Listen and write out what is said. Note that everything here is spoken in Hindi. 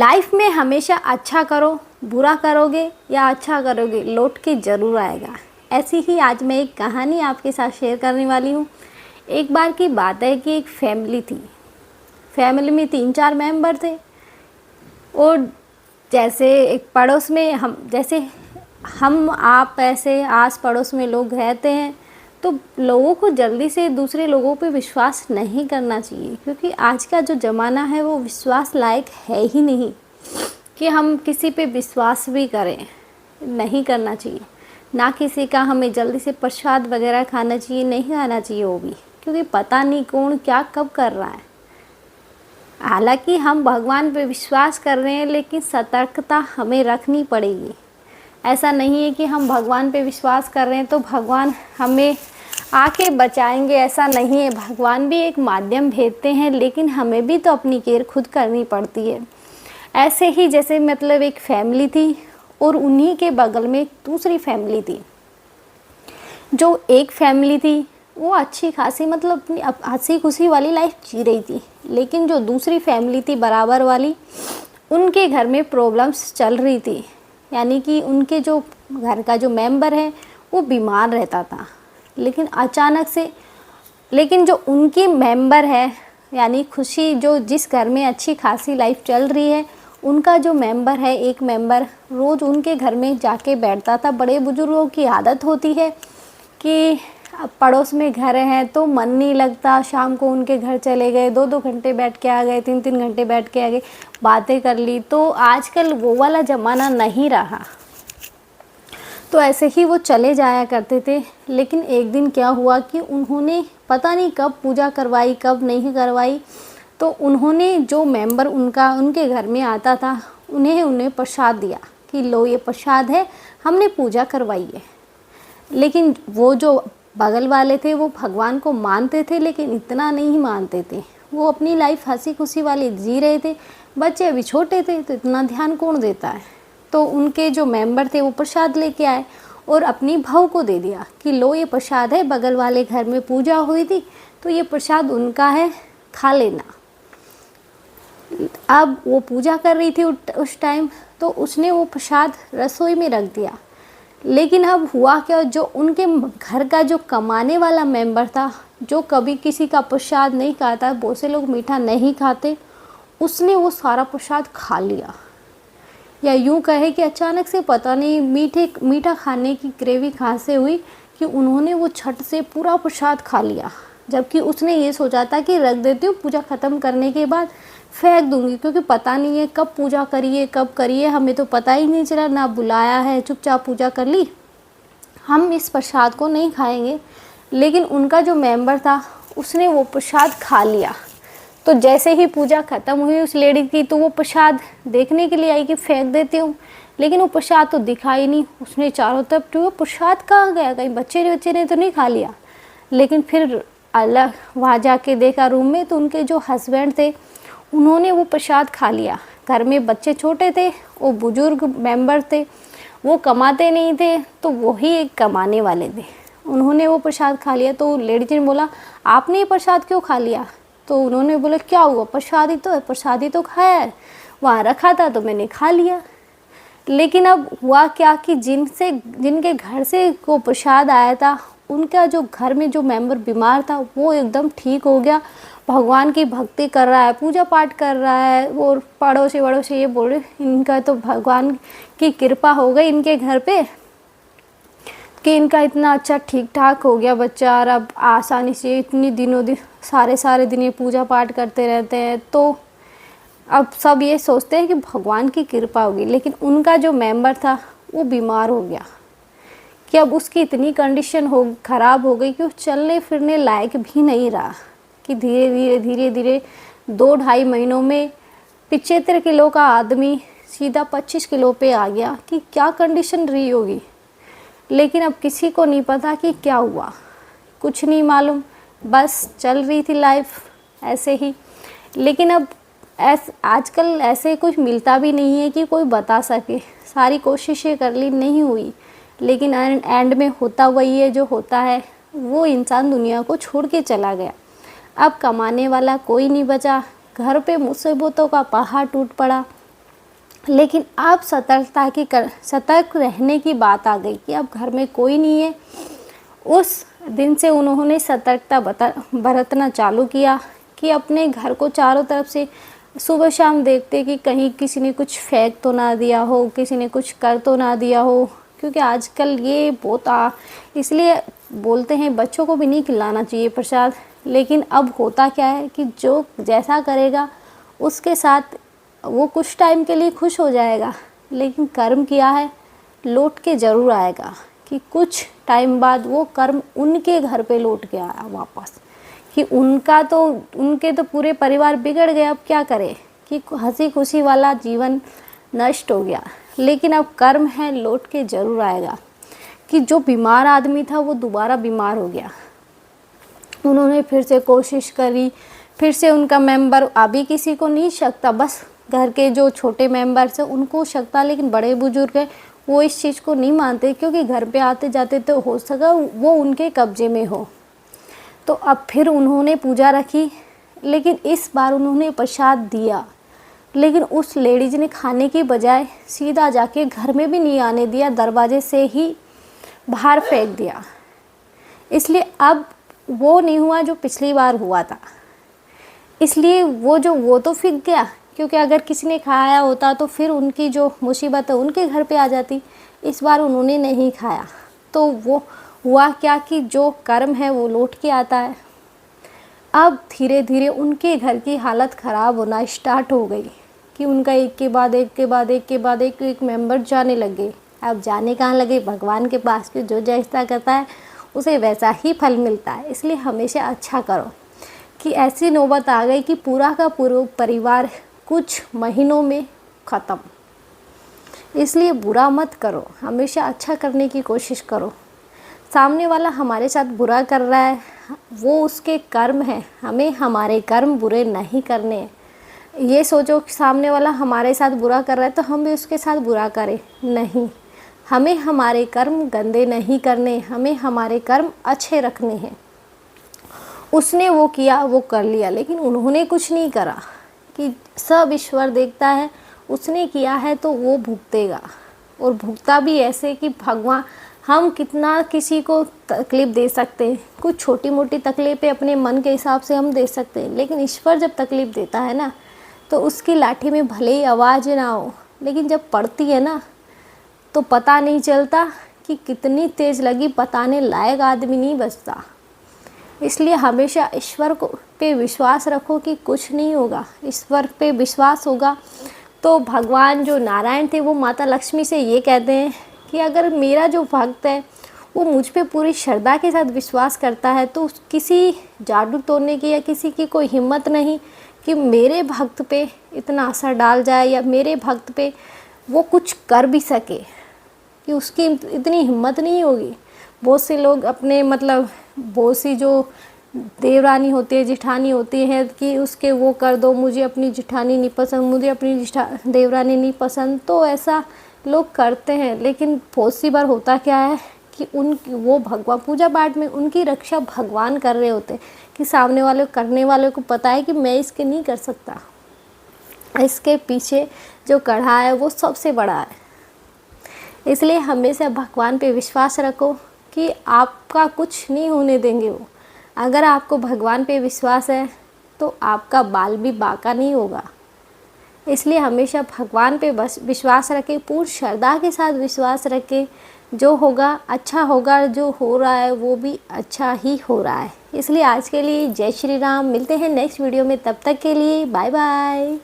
लाइफ में हमेशा अच्छा करो, बुरा करोगे या अच्छा करोगे, लौट के ज़रूर आएगा। ऐसी ही आज मैं एक कहानी आपके साथ शेयर करने वाली हूँ। एक बार की बात है कि एक फैमिली थी। फैमिली में 3-4 मेंबर थे और जैसे एक पड़ोस में हम आप ऐसे आस पड़ोस में लोग रहते हैं, तो लोगों को जल्दी से दूसरे लोगों पे विश्वास नहीं करना चाहिए, क्योंकि आज का जो ज़माना है वो विश्वास लायक है ही नहीं कि हम किसी पे विश्वास भी करें। नहीं करना चाहिए। ना किसी का हमें जल्दी से प्रसाद वगैरह खाना चाहिए, नहीं खाना चाहिए वो भी, क्योंकि पता नहीं कौन क्या कब कर रहा है। हालांकि हम भगवान पे विश्वास कर रहे हैं, लेकिन सतर्कता हमें रखनी पड़ेगी। ऐसा नहीं है कि हम भगवान पे विश्वास कर रहे हैं तो भगवान हमें आके बचाएंगे, ऐसा नहीं है। भगवान भी एक माध्यम भेजते हैं, लेकिन हमें भी तो अपनी केयर खुद करनी पड़ती है। ऐसे ही जैसे मतलब एक फैमिली थी और उन्हीं के बगल में एक दूसरी फैमिली थी। जो एक फैमिली थी वो अच्छी खासी मतलब अपनी हंसी खुशी वाली लाइफ जी रही थी, लेकिन जो दूसरी फैमिली थी बराबर वाली, उनके घर में प्रॉब्लम्स चल रही थी। यानी कि उनके जो घर का जो मेंबर है वो बीमार रहता था, लेकिन अचानक से जो उनकी मेंबर है, यानी खुशी, जो जिस घर में अच्छी खासी लाइफ चल रही है, उनका जो मेंबर है, एक मेंबर रोज़ उनके घर में जाके बैठता था। बड़े बुजुर्गों की आदत होती है कि पड़ोस में घर हैं तो मन नहीं लगता, शाम को उनके घर चले गए, 2-2 घंटे बैठ के आ गए, 3-3 घंटे बैठ के आ गए, बातें कर ली। तो आजकल वो वाला ज़माना नहीं रहा। तो ऐसे ही वो चले जाया करते थे। लेकिन एक दिन क्या हुआ कि उन्होंने पता नहीं कब पूजा करवाई, कब नहीं करवाई, तो उन्होंने जो मेंबर उनके घर में आता था, उन्हें प्रसाद दिया कि लो ये प्रसाद है, हमने पूजा करवाई है। लेकिन वो जो बगल वाले थे वो भगवान को मानते थे, लेकिन इतना नहीं मानते थे। वो अपनी लाइफ हंसी खुशी वाली जी रहे थे। बच्चे अभी छोटे थे तो इतना ध्यान कौन देता है। तो उनके जो मेंबर थे वो प्रसाद लेके आए और अपनी बहू को दे दिया कि लो ये प्रसाद है, बगल वाले घर में पूजा हुई थी तो ये प्रसाद उनका है, खा लेना। अब वो पूजा कर रही थी उस टाइम, तो उसने वो प्रसाद रसोई में रख दिया। लेकिन अब हुआ क्या, जो उनके घर का जो कमाने वाला मेंबर था, जो कभी किसी का प्रसाद नहीं खाता, बहुत से लोग मीठा नहीं खाते, उसने वो सारा प्रसाद खा लिया। या यूँ कहे कि अचानक से पता नहीं मीठा खाने की क्रेवी कहाँ से हुई कि उन्होंने वो झट से पूरा प्रसाद खा लिया। जबकि उसने ये सोचा था कि रख देती हूँ, पूजा ख़त्म करने के बाद फेंक दूंगी, क्योंकि पता नहीं है कब पूजा करिए कब करिए, हमें तो पता ही नहीं चला, ना बुलाया है, चुपचाप पूजा कर ली, हम इस प्रसाद को नहीं खाएंगे। लेकिन उनका जो मेंबर था उसने वो प्रसाद खा लिया। तो जैसे ही पूजा ख़त्म हुई उस लेडी की, तो वो प्रसाद देखने के लिए आई कि फेंक देती हूँ, लेकिन वो प्रसाद तो दिखा ही नहीं। उसने चारों तरफ तो वो प्रसाद कहाँ गया, कहीं बच्चे ने तो नहीं खा लिया। लेकिन फिर अलग वहाँ जाके देखा रूम में, तो उनके जो हस्बैंड थे उन्होंने वो प्रसाद खा लिया। घर में बच्चे छोटे थे, वो बुजुर्ग मेंबर थे, वो कमाते नहीं थे, तो वही एक कमाने वाले थे, उन्होंने वो प्रसाद खा लिया। तो लेडी जी ने बोला, आपने ये प्रसाद क्यों खा लिया? तो उन्होंने बोला, क्या हुआ, प्रसादी तो है, प्रसादी तो खाया है, वहाँ रखा था तो मैंने खा लिया। लेकिन अब हुआ क्या कि जिनके घर से वो प्रसाद आया था, उनका जो घर में जो मेंबर बीमार था वो एकदम ठीक हो गया, भगवान की भक्ति कर रहा है, पूजा पाठ कर रहा है। और पड़ोसी ये बोल रहे, इनका तो भगवान की कृपा हो गई इनके घर पे कि इनका इतना अच्छा ठीक ठाक हो गया बच्चा, और अब आसानी से इतनी दिन सारे दिन ये पूजा पाठ करते रहते हैं। तो अब सब ये सोचते हैं कि भगवान की कृपा होगी। लेकिन उनका जो मेंबर था वो बीमार हो गया कि अब उसकी इतनी कंडीशन ख़राब हो गई कि वो चलने फिरने लायक भी नहीं रहा, कि धीरे धीरे 2-2.5 महीनों में 75 किलो का आदमी सीधा 25 किलो पे आ गया। कि क्या कंडीशन रही होगी। लेकिन अब किसी को नहीं पता कि क्या हुआ, कुछ नहीं मालूम, बस चल रही थी लाइफ ऐसे ही। लेकिन अब आजकल ऐसे कुछ मिलता भी नहीं है कि कोई बता सके। सारी कोशिशें कर ली, नहीं हुई। लेकिन एंड में होता वही है जो होता है, वो इंसान दुनिया को छोड़ के चला गया। अब कमाने वाला कोई नहीं बचा, घर पे मुसीबतों का पहाड़ टूट पड़ा। लेकिन अब सतर्क रहने की बात आ गई कि अब घर में कोई नहीं है। उस दिन से उन्होंने सतर्कता बरतना चालू किया कि अपने घर को चारों तरफ से सुबह शाम देखते कि कहीं किसी ने कुछ फेंक तो ना दिया हो, किसी ने कुछ कर तो ना दिया हो, क्योंकि आजकल ये बहुत इसलिए बोलते हैं बच्चों को भी नहीं खिलाना चाहिए प्रसाद। लेकिन अब होता क्या है कि जो जैसा करेगा उसके साथ वो कुछ टाइम के लिए खुश हो जाएगा, लेकिन कर्म किया है लौट के ज़रूर आएगा, कि कुछ टाइम बाद वो कर्म उनके घर पे लौट के आया वापस, कि उनके तो पूरे परिवार बिगड़ गए। अब क्या करे कि हंसी खुशी वाला जीवन नष्ट हो गया, लेकिन अब कर्म है लौट के ज़रूर आएगा। कि जो बीमार आदमी था वो दोबारा बीमार हो गया, उन्होंने फिर से कोशिश करी, फिर से उनका मेंबर, अभी किसी को नहीं शकता, बस घर के जो छोटे मेंबर्स हैं उनको शकता, लेकिन बड़े बुजुर्ग हैं वो इस चीज़ को नहीं मानते, क्योंकि घर पे आते जाते तो हो सका वो उनके कब्जे में हो। तो अब फिर उन्होंने पूजा रखी, लेकिन इस बार उन्होंने प्रसाद दिया, लेकिन उस लेडीज ने खाने की बजाय सीधा जाके घर में भी नहीं आने दिया, दरवाजे से ही बाहर फेंक दिया। इसलिए अब वो नहीं हुआ जो पिछली बार हुआ था, इसलिए वो तो फिक गया, क्योंकि अगर किसी ने खाया होता तो फिर उनकी जो मुसीबत है उनके घर पे आ जाती। इस बार उन्होंने नहीं खाया, तो वो हुआ क्या कि जो कर्म है वो लौट के आता है। अब धीरे धीरे उनके घर की हालत ख़राब होना स्टार्ट हो गई, कि उनका एक के बाद एक मेंबर जाने लगे। अब जाने कहाँ लगे, भगवान के पास, कि जो जैसा करता है उसे वैसा ही फल मिलता है। इसलिए हमेशा अच्छा करो। कि ऐसी नौबत आ गई कि पूरा का पूरा परिवार कुछ महीनों में ख़त्म। इसलिए बुरा मत करो, हमेशा अच्छा करने की कोशिश करो। सामने वाला हमारे साथ बुरा कर रहा है, वो उसके कर्म है, हमें हमारे कर्म बुरे नहीं करने हैं। ये सोचो कि सामने वाला हमारे साथ बुरा कर रहा है तो हम भी उसके साथ बुरा करें, नहीं। हमें हमारे कर्म गंदे नहीं करने, हमें हमारे कर्म अच्छे रखने हैं। उसने वो किया, वो कर लिया, लेकिन उन्होंने कुछ नहीं करा, कि सब ईश्वर देखता है, उसने किया है तो वो भुगतेगा। और भुगता भी ऐसे कि भगवान, हम कितना किसी को तकलीफ़ दे सकते हैं, कुछ छोटी मोटी तकलीफ़ें अपने मन के हिसाब से हम दे सकते हैं, लेकिन ईश्वर जब तकलीफ़ देता है ना, तो उसकी लाठी में भले ही आवाज़ ना हो, लेकिन जब पड़ती है ना तो पता नहीं चलता कि कितनी तेज़ लगी, बताने लायक आदमी नहीं बचता। इसलिए हमेशा ईश्वर को पे विश्वास रखो कि कुछ नहीं होगा। ईश्वर पे विश्वास होगा तो भगवान जो नारायण थे वो माता लक्ष्मी से ये कहते हैं कि अगर मेरा जो भक्त है वो मुझ पे पूरी श्रद्धा के साथ विश्वास करता है, तो किसी जादू तोड़ने की या किसी की कोई हिम्मत नहीं कि मेरे भक्त पे इतना असर डाल जाए, या मेरे भक्त पे वो कुछ कर भी सके, कि उसकी इतनी हिम्मत नहीं होगी। बहुत से लोग अपने बहुत सी जो देवरानी होती है, जिठानी होती है, कि उसके वो कर दो, मुझे अपनी जिठानी नहीं पसंद, मुझे अपनी देवरानी नहीं पसंद, तो ऐसा लोग करते हैं। लेकिन बहुत सी बार होता क्या है कि वो भगवान पूजा पाठ में उनकी रक्षा भगवान कर रहे होते हैं, कि सामने वाले करने वाले को पता है कि मैं इसके नहीं कर सकता, इसके पीछे जो कढ़ा है वो सबसे बड़ा है। इसलिए हमेशा भगवान पे विश्वास रखो कि आपका कुछ नहीं होने देंगे वो। अगर आपको भगवान पे विश्वास है तो आपका बाल भी बांका नहीं होगा। इसलिए हमेशा भगवान पे बस विश्वास रखें, पूर्ण श्रद्धा के साथ विश्वास रखें। जो होगा अच्छा होगा, जो हो रहा है वो भी अच्छा ही हो रहा है। इसलिए आज के लिए जय श्री राम। मिलते हैं नेक्स्ट वीडियो में, तब तक के लिए बाय बाय।